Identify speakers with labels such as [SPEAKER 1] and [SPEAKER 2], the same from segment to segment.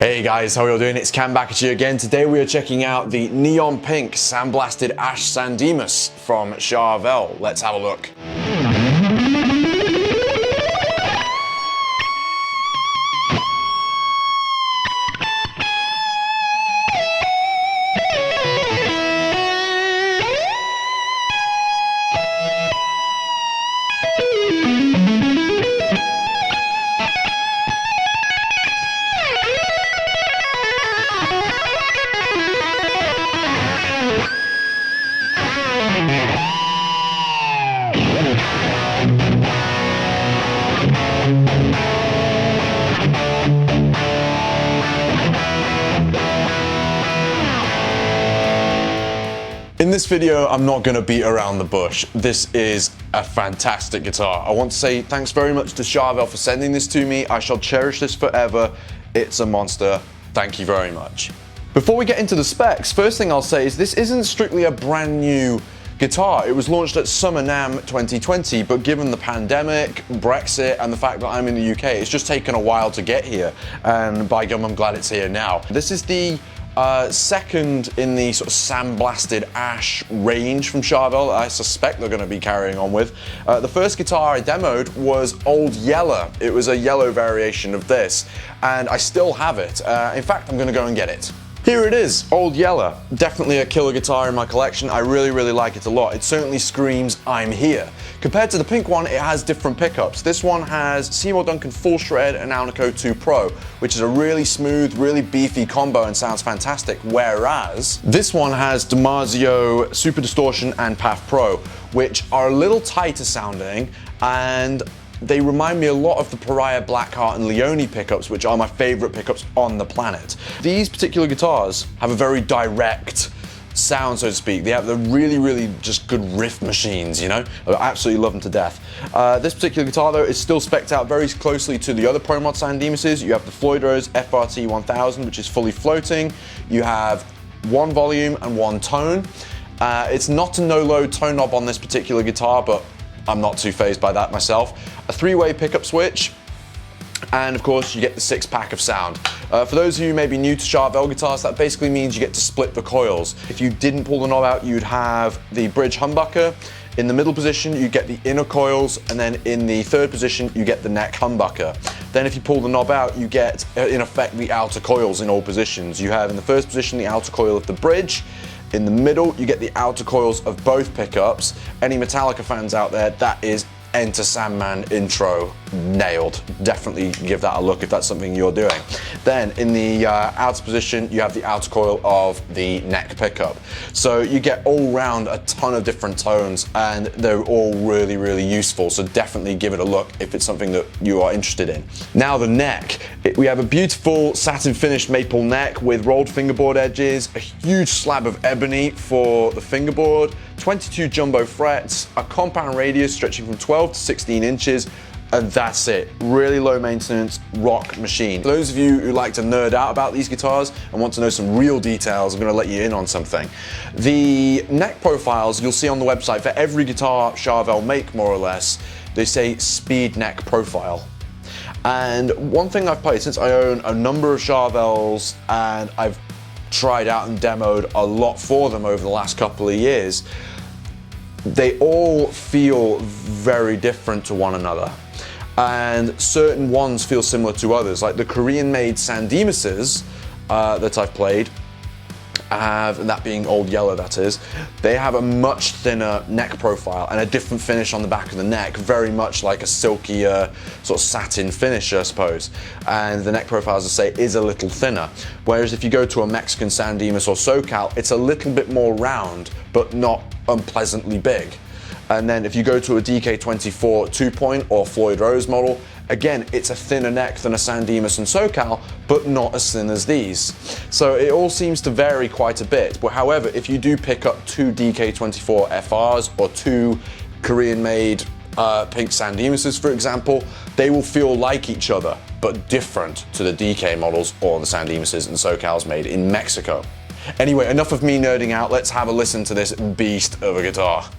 [SPEAKER 1] Hey guys, how are you doing? It's Cam back at you again. Today we are checking out the neon pink sandblasted ash San Dimas from Charvel. Let's have a look. In this video, I'm not going to beat around the bush. This is a fantastic guitar. I want to say thanks very much to Charvel for sending this to me. I shall cherish this forever. It's a monster. Thank you very much. Before we get into the specs, first thing I'll say is this isn't strictly a brand new guitar. It was launched at Summer NAMM 2020, but given the pandemic, Brexit, and the fact that I'm in the UK, it's just taken a while to get here. And by gum, I'm glad it's here now. This is the second in the sort of sandblasted ash range from Charvel that I suspect they're going to be carrying on with. The first guitar I demoed was Old Yeller. It was a yellow variation of this, and I still have it. In fact, I'm going to go and get it. Here it is, Old Yeller. Definitely a killer guitar in my collection. I really like it a lot. It certainly screams, I'm here. Compared to the pink one, it has different pickups. This one has Seymour Duncan Full Shred and Alnico 2 Pro, which is a really smooth, really beefy combo and sounds fantastic, whereas this one has DiMarzio Super Distortion and PAF Pro, which are a little tighter sounding, and they remind me a lot of the Pariah, Blackheart and Leone pickups, which are my favorite pickups on the planet. These particular guitars have a very direct sound, so to speak. They have the really just good riff machines, you know? I absolutely love them to death. This particular guitar though is still spec'd out very closely to the other Pro Mod San Dimases. You have the Floyd FRT 1000, which is fully floating. You have one volume and one tone. It's not a no-load tone knob on this particular guitar, but I'm not too fazed by that myself. A three-way pickup switch, and of course you get the 6-pack of sound. For those of you who may be new to Charvel guitars, that basically means you get to split the coils. If you didn't pull the knob out, you'd have the bridge humbucker. In the middle position, you get the inner coils, and then in the third position, you get the neck humbucker. Then if you pull the knob out, you get, in effect, the outer coils in all positions. You have in the first position the outer coil of the bridge. In the middle, you get the outer coils of both pickups. Any Metallica fans out there, that is Enter Sandman intro nailed. Definitely give that a look if that's something you're doing. Then in the outer position, you have the outer coil of the neck pickup. So you get all round a ton of different tones, and they're all really useful. So definitely give it a look if it's something that you are interested in. Now the neck. We have a beautiful satin finished maple neck with rolled fingerboard edges, a huge slab of ebony for the fingerboard, 22 jumbo frets, a compound radius stretching from 12 to 16 inches, and that's it. Really low maintenance rock machine. For those of you who like to nerd out about these guitars and want to know some real details, I'm going to let you in on something. The neck profiles you'll see on the website for every guitar Charvel make, more or less, they say speed neck profile. And one thing I've played, since I own a number of Charvels and I've tried out and demoed a lot for them over the last couple of years, they all feel very different to one another. And certain ones feel similar to others. Like the Korean-made San Dimases that I've played, and that being Old Yeller, that is, they have a much thinner neck profile and a different finish on the back of the neck, very much like a silkier sort of satin finish, I suppose. And the neck profile, as I say, is a little thinner. Whereas if you go to a Mexican San Dimas or SoCal, it's a little bit more round, but not unpleasantly big. And then if you go to a DK24 2-point or Floyd Rose model, again, it's a thinner neck than a San Dimas and SoCal, but not as thin as these. So it all seems to vary quite a bit. But however, if you do pick up two DK24 FRs or two Korean-made pink San Dimases, for example, they will feel like each other, but different to the DK models or the San Dimases and SoCals made in Mexico. Anyway, enough of me nerding out. Let's have a listen to this beast of a guitar.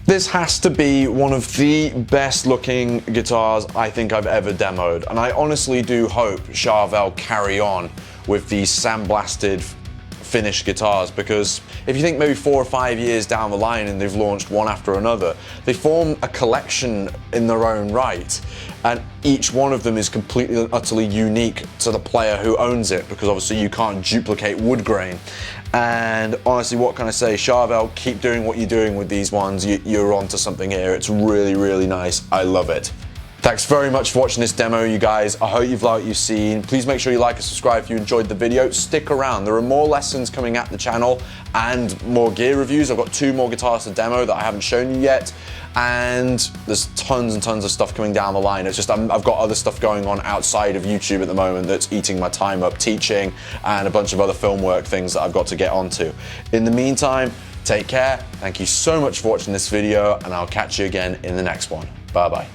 [SPEAKER 1] This has to be one of the best looking guitars I think I've ever demoed, and I honestly do hope Charvel carry on with these sandblasted finished guitars, because if you think maybe 4 or 5 years down the line and they've launched one after another, they form a collection in their own right, and each one of them is completely and utterly unique to the player who owns it, because obviously you can't duplicate wood grain. And honestly, what can I say? Charvel, keep doing what you're doing with these ones. You're onto something here. It's really, really nice. I love it. Thanks very much for watching this demo, you guys. I hope you've liked what you've seen. Please make sure you like and subscribe if you enjoyed the video. Stick around. There are more lessons coming at the channel and more gear reviews. I've got 2 more guitars to demo that I haven't shown you yet. And there's tons and tons of stuff coming down the line. It's just I've got other stuff going on outside of YouTube at the moment that's eating my time up, teaching and a bunch of other film work things that I've got to get onto. In the meantime, take care. Thank you so much for watching this video, and I'll catch you again in the next one. Bye bye.